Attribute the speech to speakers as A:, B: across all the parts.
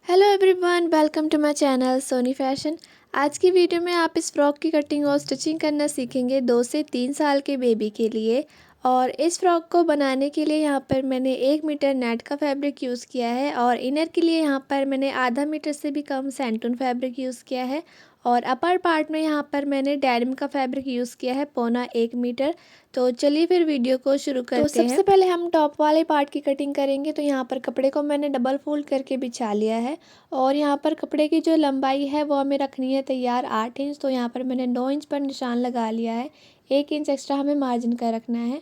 A: Hello everyone, welcome to my channel Soni fashion. आज की video में आप इस फ्रॉक की कटिंग और स्टिचिंग करना सीखेंगे 2 से 3 साल के बेबी के लिए। और इस फ्रॉक को बनाने के लिए यहाँ पर मैंने 1 मीटर नेट का फैब्रिक यूज़ किया है और इनर के लिए यहाँ पर मैंने आधा मीटर से भी कम सैंटून फैब्रिक यूज़ किया है। और अपर पार्ट में यहाँ पर मैंने डेनिम का फैब्रिक यूज़ किया है 1.25 मीटर। तो चलिए फिर वीडियो को शुरू करते हैं। सबसे पहले हम टॉप वाले पार्ट की कटिंग करेंगे। तो यहाँ पर कपड़े को मैंने डबल फोल्ड करके बिछा लिया है और यहाँ पर कपड़े की जो लंबाई है वो हमें रखनी है तैयार 8 इंच। तो यहाँ पर मैंने 9 इंच पर निशान लगा लिया है, 1 इंच एक्स्ट्रा हमें मार्जिन का रखना है।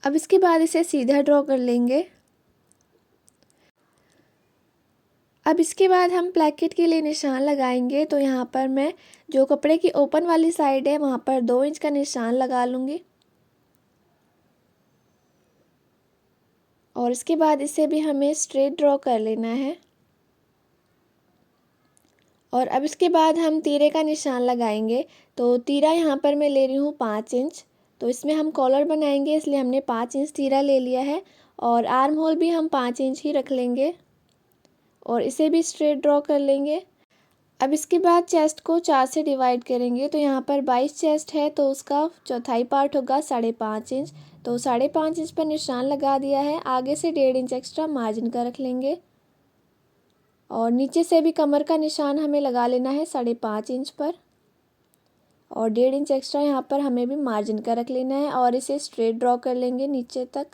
A: अब इसके बाद इसे सीधा ड्रॉ कर लेंगे। अब इसके बाद हम प्लेकेट के लिए निशान लगाएंगे। तो यहाँ पर मैं जो कपड़े की ओपन वाली साइड है वहाँ पर 2 इंच का निशान लगा लूँगी और इसके बाद इसे भी हमें स्ट्रेट ड्रॉ कर लेना है। और अब इसके बाद हम तीरे का निशान लगाएंगे। तो तीरा यहाँ पर मैं ले रही हूँ 5 इंच। तो इसमें हम कॉलर बनाएंगे इसलिए हमने 5 इंच तीरा ले लिया है और आर्म होल भी हम 5 इंच ही रख लेंगे और इसे भी स्ट्रेट ड्रॉ कर लेंगे। अब इसके बाद चेस्ट को 4 से डिवाइड करेंगे। तो यहाँ पर 22 चेस्ट है तो उसका चौथाई पार्ट होगा 5.5 इंच। तो 5.5 इंच पर निशान लगा दिया है। आगे से 1.5 इंच एक्स्ट्रा मार्जिन का रख लेंगे और नीचे से भी कमर का निशान हमें लगा लेना है 5.5 इंच पर और 1.5 इंच एक्स्ट्रा यहाँ पर हमें भी मार्जिन का रख लेना है और इसे स्ट्रेट ड्रॉ कर लेंगे नीचे तक।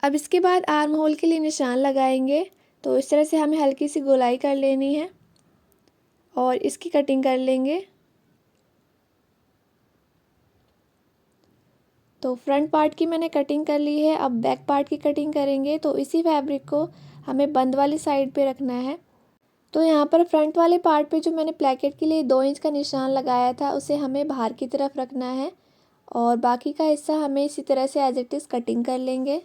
A: अब इसके बाद आर्म होल के लिए निशान लगाएंगे। तो इस तरह से हमें हल्की सी गोलाई कर लेनी है और इसकी कटिंग कर लेंगे। तो फ्रंट पार्ट की मैंने कटिंग कर ली है। अब बैक पार्ट की कटिंग करेंगे। तो इसी फैब्रिक को हमें बंद वाली साइड पे रखना है। तो यहाँ पर फ्रंट वाले पार्ट पे जो मैंने प्लेकेट के लिए 2 इंच का निशान लगाया था उसे हमें बाहर की तरफ रखना है और बाकी का हिस्सा हमें इसी तरह से एज इट इज़ कटिंग कर लेंगे।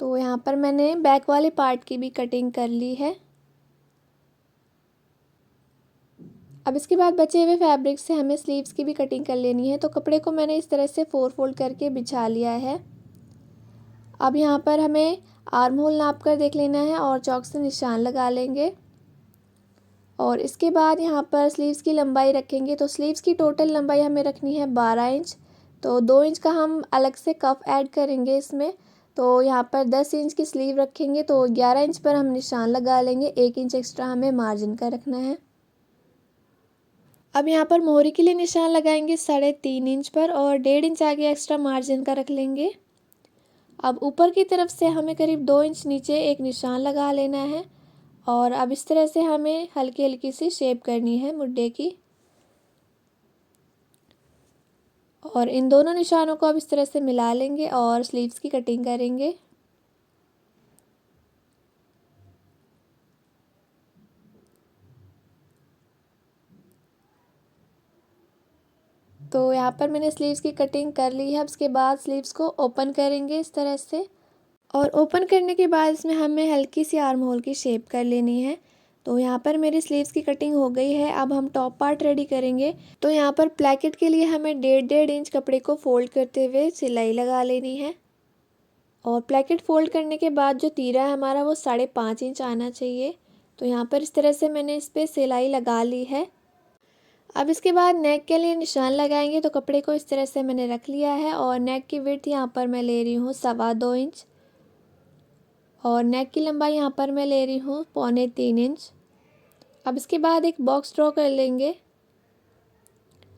A: तो यहाँ पर मैंने बैक वाले पार्ट की भी कटिंग कर ली है। अब इसके बाद बचे हुए फैब्रिक से हमें स्लीव्स की भी कटिंग कर लेनी है। तो कपड़े को मैंने इस तरह से 4 फोल्ड करके बिछा लिया है। अब यहाँ पर हमें आर्म होल नाप कर देख लेना है और चॉक से निशान लगा लेंगे और इसके बाद यहाँ पर स्लीव्स की लंबाई रखेंगे। तो स्लीव्स की टोटल लंबाई हमें रखनी है 12 इंच। तो 2 इंच का हम अलग से कफ ऐड करेंगे इसमें। तो यहाँ पर 10 इंच की स्लीव रखेंगे तो 11 इंच पर हम निशान लगा लेंगे, 1 इंच एक्स्ट्रा हमें मार्जिन का रखना है। अब यहाँ पर मोहरी के लिए निशान लगाएंगे 3.5 इंच पर और 1.5 इंच आगे एक्स्ट्रा मार्जिन का रख लेंगे। अब ऊपर की तरफ से हमें करीब 2 इंच नीचे एक निशान लगा लेना है और अब इस तरह से हमें हल्की हल्की सी शेप करनी है मुड्डे की। और इन दोनों निशानों को अब इस तरह से मिला लेंगे और स्लीव्स की कटिंग करेंगे। तो यहाँ पर मैंने स्लीव्स की कटिंग कर ली है। अब इसके बाद स्लीव्स को ओपन करेंगे इस तरह से और ओपन करने के बाद इसमें हमें हल्की सी आर्म होल की शेप कर लेनी है। तो यहाँ पर मेरी स्लीव्स की कटिंग हो गई है। अब हम टॉप पार्ट रेडी करेंगे। तो यहाँ पर प्लेकेट के लिए हमें 1.5 इंच कपड़े को फोल्ड करते हुए सिलाई लगा लेनी है और प्लेकेट फोल्ड करने के बाद जो तीरा है हमारा वो 5.5 इंच आना चाहिए। तो यहाँ पर इस तरह से मैंने इस पर सिलाई लगा ली है। अब इसके बाद नेक के लिए निशान लगाएंगे। तो कपड़े को इस तरह से मैंने रख लिया है और नेक की विड्थ यहाँ पर मैं ले रही हूँ 2.25 इंच और नेक की लंबाई यहाँ पर मैं ले रही हूँ 3.25 इंच। अब इसके बाद एक बॉक्स ड्रॉ कर लेंगे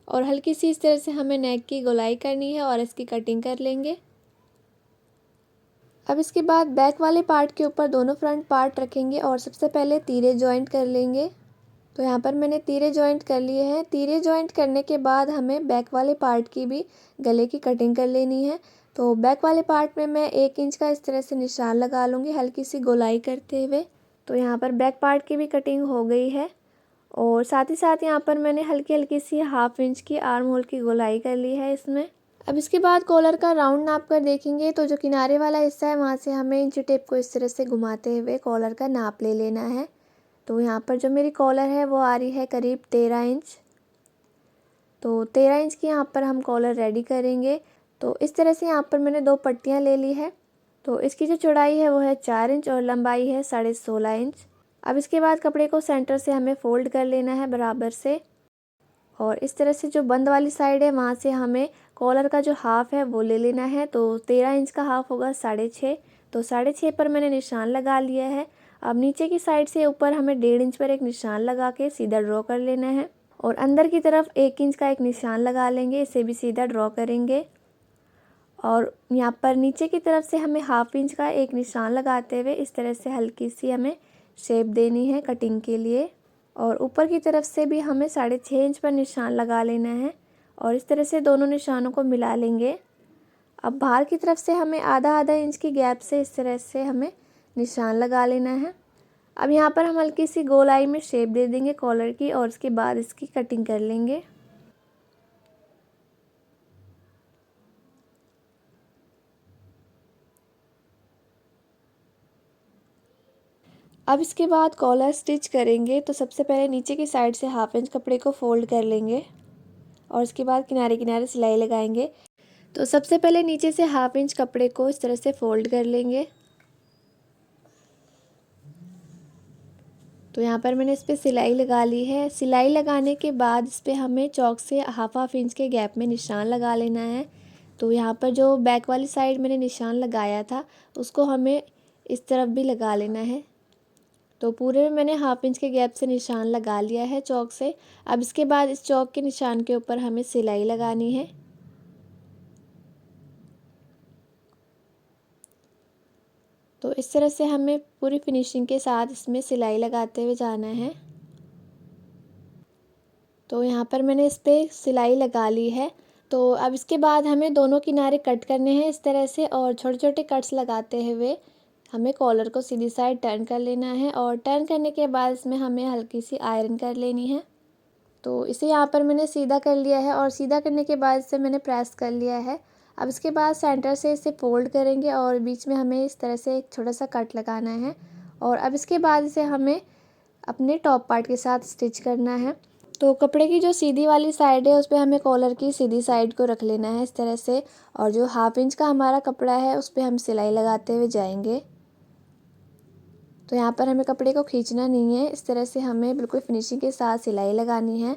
A: और हल्की सी इस तरह से हमें नेक की गोलाई करनी है और इसकी कटिंग कर लेंगे। अब इसके बाद बैक वाले पार्ट के ऊपर दोनों फ्रंट पार्ट रखेंगे और सबसे पहले तीरे जॉइंट कर लेंगे। तो यहाँ पर मैंने तीरे जॉइंट कर लिए हैं। तीरे जॉइंट करने के बाद हमें बैक वाले पार्ट की भी गले की कटिंग कर लेनी है। तो बैक वाले पार्ट में मैं 1 इंच का इस तरह से निशान लगा लूँगी हल्की सी गोलाई करते हुए। तो यहाँ पर बैक पार्ट की भी कटिंग हो गई है और साथ ही साथ यहाँ पर मैंने हल्की हल्की सी 1/2 इंच की आर्म होल की गोलाई कर ली है इसमें। अब इसके बाद कॉलर का राउंड नाप कर देखेंगे। तो जो किनारे वाला हिस्सा है वहाँ से हमें इंची टेप को इस तरह से घुमाते हुए कॉलर का नाप ले लेना है। तो यहाँ पर जो मेरी कॉलर है वो आ रही है करीब 13 इंच। तो 13 इंच की यहाँ पर हम कॉलर रेडी करेंगे। तो इस तरह से यहाँ पर मैंने 2 पट्टियाँ ले ली है। तो इसकी जो चौड़ाई है वो है 4 इंच और लंबाई है 16.5 इंच। अब इसके बाद कपड़े को सेंटर से हमें फोल्ड कर लेना है बराबर से, और इस तरह से जो बंद वाली साइड है वहाँ से हमें कॉलर का जो हाफ़ है वो ले लेना है। तो 13 इंच का हाफ़ होगा 6.5। तो 6.5 पर मैंने निशान लगा लिया है। अब नीचे की साइड से ऊपर हमें 1.5 इंच पर एक निशान लगा के सीधा ड्रॉ कर लेना है, और अंदर की तरफ 1 इंच का एक निशान लगा लेंगे, इसे भी सीधा ड्रॉ करेंगे। और यहाँ पर नीचे की तरफ से हमें 1/2 इंच का एक निशान लगाते हुए इस तरह से हल्की सी हमें शेप देनी है कटिंग के लिए। और ऊपर की तरफ से भी हमें 6.5 इंच पर निशान लगा लेना है, और इस तरह से दोनों निशानों को मिला लेंगे। अब बाहर की तरफ से हमें आधा इंच की गैप से इस तरह से हमें निशान लगा लेना है। अब यहाँ पर हम हल्की सी गोलाई में शेप दे देंगे कॉलर की, और उसके बाद इसकी कटिंग कर लेंगे। अब इसके बाद कॉलर स्टिच करेंगे। तो सबसे पहले नीचे की साइड से 1/2 इंच कपड़े को फोल्ड कर लेंगे, और उसके बाद किनारे किनारे सिलाई लगाएंगे। तो सबसे पहले नीचे से 1/2 इंच कपड़े को इस तरह से फोल्ड कर लेंगे। तो यहाँ पर मैंने इस पर सिलाई लगा ली है। सिलाई लगाने के बाद इस पर हमें चौक से 1/2 इंच के गैप में निशान लगा लेना है। तो यहाँ पर जो बैक वाली साइड मैंने निशान लगाया था उसको हमें इस तरफ भी लगा लेना है। तो पूरे में मैंने 1/2 इंच के गैप से निशान लगा लिया है चौक से। अब इसके बाद इस चौक के निशान के ऊपर हमें सिलाई लगानी है। तो इस तरह से हमें पूरी फिनिशिंग के साथ इसमें सिलाई लगाते हुए जाना है। तो यहाँ पर मैंने इस पर सिलाई लगा ली है। तो अब इसके बाद हमें दोनों किनारे कट करने हैं इस तरह से, और छोटे छोटे कट्स लगाते हुए हमें कॉलर को सीधी साइड टर्न कर लेना है, और टर्न करने के बाद इसमें हमें हल्की सी आयरन कर लेनी है। तो इसे यहाँ पर मैंने सीधा कर लिया है, और सीधा करने के बाद इसे मैंने प्रेस कर लिया है। अब इसके बाद सेंटर से इसे फोल्ड करेंगे, और बीच में हमें इस तरह से एक छोटा सा कट लगाना है। और अब इसके बाद इसे हमें अपने टॉप पार्ट के साथ स्टिच करना है। तो कपड़े की जो सीधी वाली साइड है उस पर हमें कॉलर की सीधी साइड को रख लेना है इस तरह से, और जो 1/2 इंच का हमारा कपड़ा है उस पर हम सिलाई लगाते हुए जाएंगे। तो यहाँ पर हमें कपड़े को खींचना नहीं है, इस तरह से हमें बिल्कुल फिनिशिंग के साथ सिलाई लगानी है।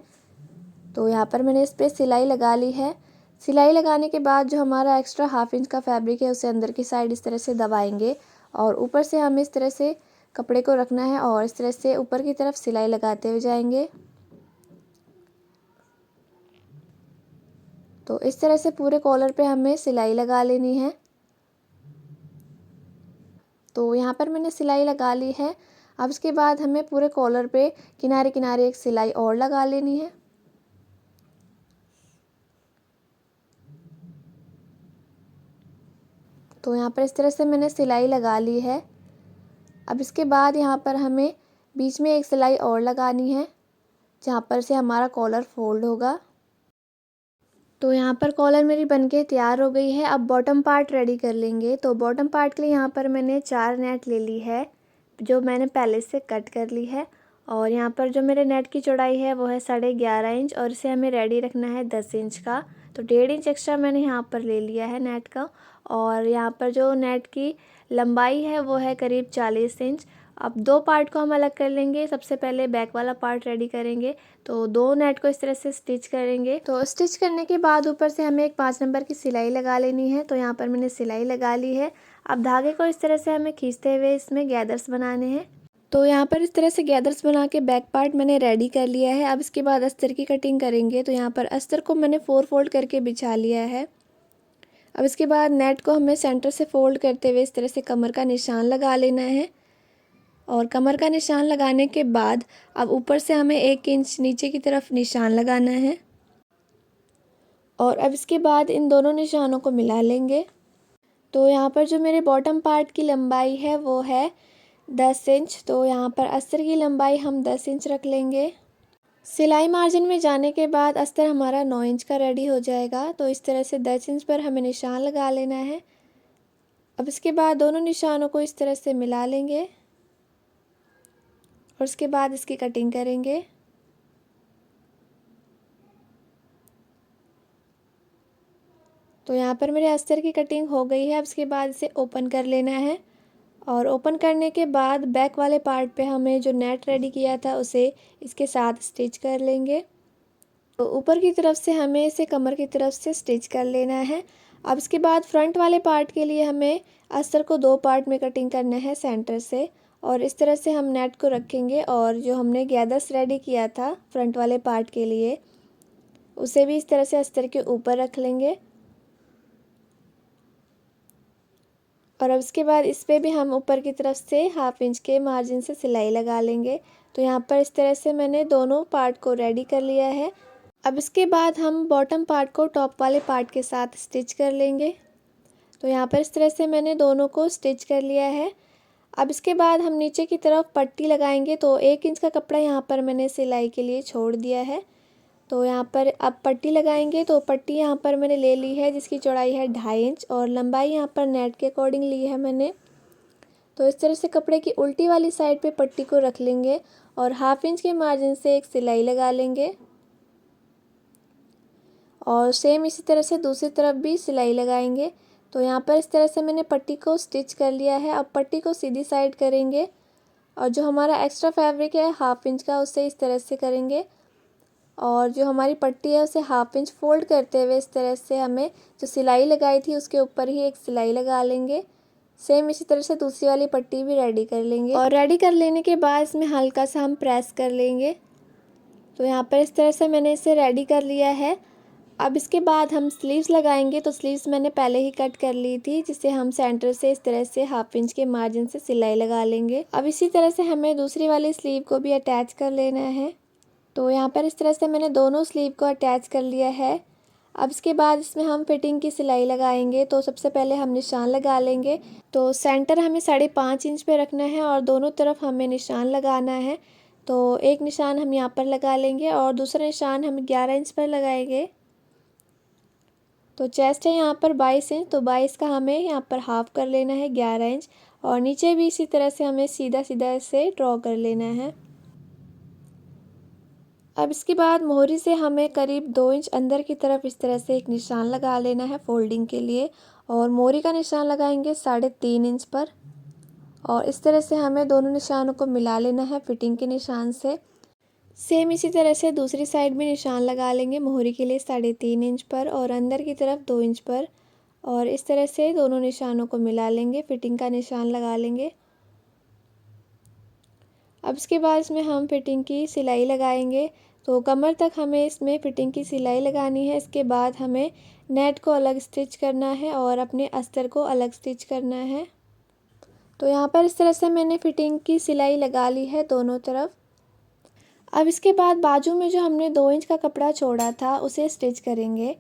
A: तो यहाँ पर मैंने इस पर सिलाई लगा ली है। सिलाई लगाने के बाद जो हमारा एक्स्ट्रा 1/2 इंच का फैब्रिक है उसे अंदर की साइड इस तरह से दबाएंगे, और ऊपर से हमें इस तरह से कपड़े को रखना है, और इस तरह से ऊपर की तरफ सिलाई लगाते हुए जाएंगे। तो इस तरह से पूरे कॉलर पे हमें सिलाई लगा लेनी है। तो यहाँ पर मैंने सिलाई लगा ली है। अब इसके बाद हमें पूरे कॉलर पे किनारे किनारे एक सिलाई और लगा लेनी है। तो यहाँ पर इस तरह से मैंने सिलाई लगा ली है। अब इसके बाद यहाँ पर हमें बीच में एक सिलाई और लगानी है, जहाँ पर से हमारा कॉलर फोल्ड होगा। तो यहाँ पर कॉलर मेरी बनके तैयार हो गई है। अब बॉटम पार्ट रेडी कर लेंगे। तो बॉटम पार्ट के लिए यहाँ पर मैंने 4 नेट ले ली है, जो मैंने पहले से कट कर ली है। और यहाँ पर जो मेरे नेट की चौड़ाई है वो है 11.5 इंच, और इसे हमें रेडी रखना है 10 इंच का। तो 1.5 इंच एक्स्ट्रा मैंने यहाँ पर ले लिया है नेट का। और यहाँ पर जो नेट की लंबाई है वो है करीब 40 इंच। अब 2 पार्ट को हम अलग कर लेंगे। सबसे पहले बैक वाला पार्ट रेडी करेंगे। तो 2 नेट को इस तरह से स्टिच करेंगे। तो स्टिच करने के बाद ऊपर से हमें एक 5 नंबर की सिलाई लगा लेनी है। तो यहाँ पर मैंने सिलाई लगा ली है। अब धागे को इस तरह से हमें खींचते हुए इसमें गैदर्स बनाने हैं। तो यहाँ पर इस तरह से गैदर्स बना के बैक पार्ट मैंने रेडी कर लिया है। अब इसके बाद अस्तर की कटिंग करेंगे। तो यहाँ पर अस्तर को मैंने 4 फोल्ड करके बिछा लिया है। अब इसके बाद नेट को हमें सेंटर से फोल्ड करते हुए इस तरह से कमर का निशान लगा लेना है, और कमर का निशान लगाने के बाद अब ऊपर से हमें 1 इंच नीचे की तरफ निशान लगाना है, और अब इसके बाद इन दोनों निशानों को मिला लेंगे। तो यहाँ पर जो मेरे बॉटम पार्ट की लंबाई है वो है 10 इंच। तो यहाँ पर अस्तर की लंबाई हम 10 इंच रख लेंगे। सिलाई मार्जिन में जाने के बाद अस्तर हमारा 9 इंच का रेडी हो जाएगा। तो इस तरह से 10 इंच पर हमें निशान लगा लेना है। अब इसके बाद दोनों निशानों को इस तरह से मिला लेंगे, और उसके बाद इसकी कटिंग करेंगे। तो यहाँ पर मेरे अस्तर की कटिंग हो गई है। अब इसके बाद इसे ओपन कर लेना है और ओपन करने के बाद बैक वाले पार्ट पे हमें जो नेट रेडी किया था उसे इसके साथ स्टिच कर लेंगे। तो ऊपर की तरफ से हमें इसे कमर की तरफ से स्टिच कर लेना है। अब इसके बाद फ्रंट वाले पार्ट के लिए हमें अस्तर को 2 पार्ट में कटिंग करना है सेंटर से, और इस तरह से हम नेट को रखेंगे और जो हमने गैदर्स रेडी किया था फ्रंट वाले पार्ट के लिए उसे भी इस तरह से अस्तर के ऊपर रख लेंगे। और अब इसके बाद इस पर भी हम ऊपर की तरफ से 1/2 इंच के मार्जिन से सिलाई लगा लेंगे। तो यहाँ पर इस तरह से मैंने दोनों पार्ट को रेडी कर लिया है। अब इसके बाद हम बॉटम पार्ट को टॉप वाले पार्ट के साथ स्टिच कर लेंगे। तो यहाँ पर इस तरह से मैंने दोनों को स्टिच कर लिया है। अब इसके बाद हम नीचे की तरफ पट्टी लगाएंगे। तो 1 इंच का कपड़ा यहाँ पर मैंने सिलाई के लिए छोड़ दिया है। तो यहाँ पर अब पट्टी लगाएंगे। तो पट्टी यहाँ पर मैंने ले ली है जिसकी चौड़ाई है 2.5 इंच और लंबाई यहाँ पर नेट के अकॉर्डिंग ली है मैंने। तो इस तरह से कपड़े की उल्टी वाली साइड पे पट्टी को रख लेंगे और 1/2 इंच के मार्जिन से एक सिलाई लगा लेंगे और सेम इसी तरह से दूसरी तरफ भी सिलाई लगाएंगे। तो यहाँ पर इस तरह से मैंने पट्टी को स्टिच कर लिया है। अब पट्टी को सीधी साइड करेंगे और जो हमारा एक्स्ट्रा फैब्रिक है 1/2 इंच का उसे इस तरह से करेंगे और जो हमारी पट्टी है उसे 1/2 इंच फोल्ड करते हुए इस तरह से हमें जो सिलाई लगाई थी उसके ऊपर ही एक सिलाई लगा लेंगे। सेम इसी तरह से दूसरी वाली पट्टी भी रेडी कर लेंगे और रेडी कर लेने के बाद इसमें हल्का सा हम प्रेस कर लेंगे। तो यहाँ पर इस तरह से मैंने इसे रेडी कर लिया है। अब इसके बाद हम स्लीव्स लगाएंगे। तो स्लीव्स मैंने पहले ही कट कर ली थी जिसे हम सेंटर से इस तरह से 1/2 इंच के मार्जिन से सिलाई लगा लेंगे। अब इसी तरह से हमें दूसरी वाली स्लीव को भी अटैच कर लेना है। तो यहाँ पर इस तरह से मैंने दोनों स्लीव को अटैच कर लिया है। अब इसके बाद इसमें हम फिटिंग की सिलाई लगाएंगे। तो सबसे पहले हम निशान लगा लेंगे। तो सेंटर हमें 5.5 इंच पे रखना है और दोनों तरफ हमें निशान लगाना है। तो एक निशान हम यहाँ पर लगा लेंगे और दूसरा निशान हम 11 इंच पर लगाएंगे। तो चेस्ट है यहाँ पर 22 इंच, तो 22 का हमें यहाँ पर हाफ कर लेना है 11 इंच और नीचे भी इसी तरह से हमें सीधा सीधा इसे ड्रॉ कर लेना है। अब इसके बाद मोहरी से हमें करीब 2 इंच अंदर की तरफ इस तरह से एक निशान लगा लेना है फोल्डिंग के लिए और मोहरी का निशान लगाएंगे 3.5 इंच पर और इस तरह से हमें दोनों निशानों को मिला लेना है फिटिंग के निशान से। सेम इसी तरह से दूसरी साइड में निशान लगा लेंगे मोहरी के लिए 3.5 इंच पर और अंदर की तरफ 2 इंच पर और इस तरह से दोनों निशानों को मिला लेंगे, फिटिंग का निशान लगा लेंगे। अब इसके बाद इसमें हम फिटिंग की सिलाई लगाएंगे। तो कमर तक हमें इसमें फिटिंग की सिलाई लगानी है। इसके बाद हमें नेट को अलग स्टिच करना है और अपने अस्तर को अलग स्टिच करना है। तो यहाँ पर इस तरह से मैंने फिटिंग की सिलाई लगा ली है दोनों तरफ। अब इसके बाद बाजू में जो हमने 2 इंच का कपड़ा छोड़ा था उसे स्टिच करेंगे।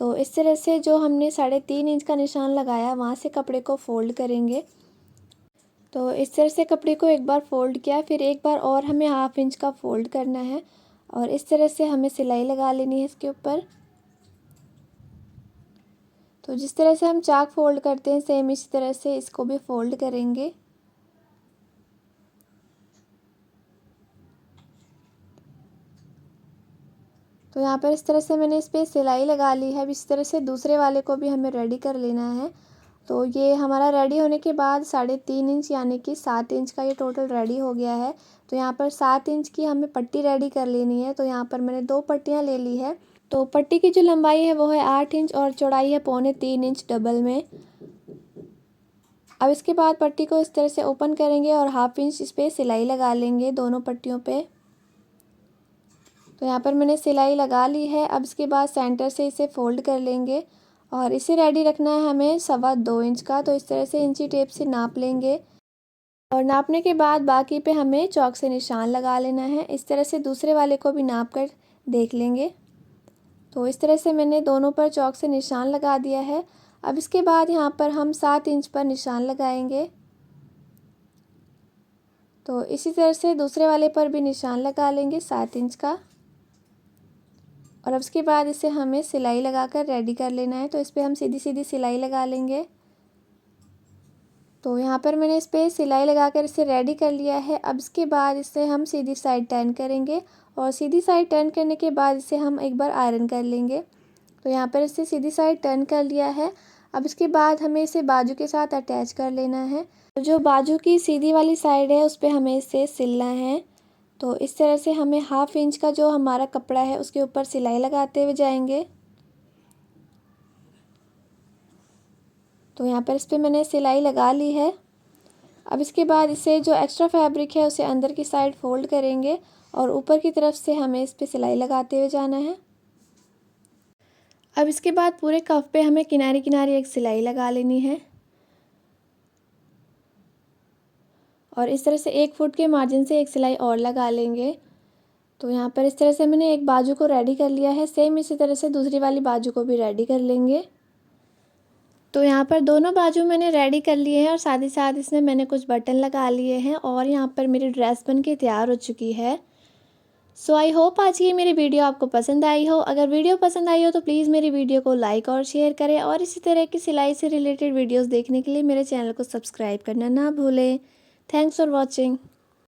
A: तो इस तरह से जो हमने 3.5 इंच का निशान लगाया वहाँ से कपड़े को फोल्ड करेंगे। तो इस तरह से कपड़े को एक बार फोल्ड किया, फिर एक बार और हमें 1/2 इंच का फोल्ड करना है और इस तरह से हमें सिलाई लगा लेनी है इसके ऊपर। तो जिस तरह से हम चाक फोल्ड करते हैं सेम इसी तरह से इसको भी फोल्ड करेंगे। तो यहाँ पर इस तरह से मैंने इस पर सिलाई लगा ली है। अब इस तरह से दूसरे वाले को भी हमें रेडी कर लेना है। तो ये हमारा रेडी होने के बाद 3.5 इंच यानी कि 7 इंच का ये टोटल रेडी हो गया है। तो यहाँ पर 7 इंच की हमें पट्टी रेडी कर लेनी है। तो यहाँ पर मैंने 2 पट्टियाँ ले ली है। तो पट्टी की जो लंबाई है वो है 8 इंच और चौड़ाई है 3.25 इंच डबल में। अब इसके बाद पट्टी को इस तरह से ओपन करेंगे और 1/2 इंच इस पर सिलाई लगा लेंगे दोनों पट्टियों पे। तो यहाँ पर मैंने सिलाई लगा ली है। अब इसके बाद सेंटर से इसे फोल्ड कर लेंगे और इसे रेडी रखना है हमें 2.25 इंच का। तो इस तरह से इंची टेप से नाप लेंगे और नापने के बाद बाकी पे हमें चौक से निशान लगा लेना है। इस तरह से दूसरे वाले को भी नाप कर देख लेंगे। तो इस तरह से मैंने दोनों पर चौक से निशान लगा दिया है। अब इसके बाद यहाँ पर हम 7 इंच पर निशान लगाएंगे। तो इसी तरह से दूसरे वाले पर भी निशान लगा लेंगे 7 इंच का और अब इसके बाद इसे हमें सिलाई लगाकर रेडी कर लेना है। तो इस पर हम सीधी सीधी सिलाई लगा लेंगे। तो यहाँ पर मैंने इस पर सिलाई लगाकर इसे रेडी कर लिया है। अब इसके बाद इसे हम सीधी साइड टर्न करेंगे और सीधी साइड टर्न करने के बाद इसे हम एक बार आयरन कर लेंगे। तो यहाँ पर इसे सीधी साइड टर्न कर लिया है। अब इसके बाद हमें इसे बाजू के साथ अटैच कर लेना है। तो जो बाजू की सीधी वाली साइड है उस पर हमें इसे सिलना है। तो इस तरह से हमें 1/2 इंच का जो हमारा कपड़ा है उसके ऊपर सिलाई लगाते हुए जाएंगे। तो यहाँ पर इस पर मैंने सिलाई लगा ली है। अब इसके बाद इसे जो एक्स्ट्रा फैब्रिक है उसे अंदर की साइड फोल्ड करेंगे और ऊपर की तरफ से हमें इस पर सिलाई लगाते हुए जाना है। अब इसके बाद पूरे कफ पे हमें किनारे किनारे एक सिलाई लगा लेनी है और इस तरह से 1 फुट के मार्जिन से एक सिलाई और लगा लेंगे। तो यहाँ पर इस तरह से मैंने एक बाजू को रेडी कर लिया है। सेम इसी तरह से दूसरी वाली बाजू को भी रेडी कर लेंगे। तो यहाँ पर दोनों बाजू मैंने रेडी कर लिए हैं और साथ ही साथ इसमें मैंने कुछ बटन लगा लिए हैं और यहाँ पर मेरी ड्रेस बन के तैयार हो चुकी है। सो आई होप आज की मेरी वीडियो आपको पसंद आई हो। अगर वीडियो पसंद आई हो तो प्लीज़ मेरी वीडियो को लाइक और शेयर करें और इसी तरह की सिलाई से रिलेटेड वीडियोस देखने के लिए मेरे चैनल को सब्सक्राइब करना ना भूलें। Thanks for watching.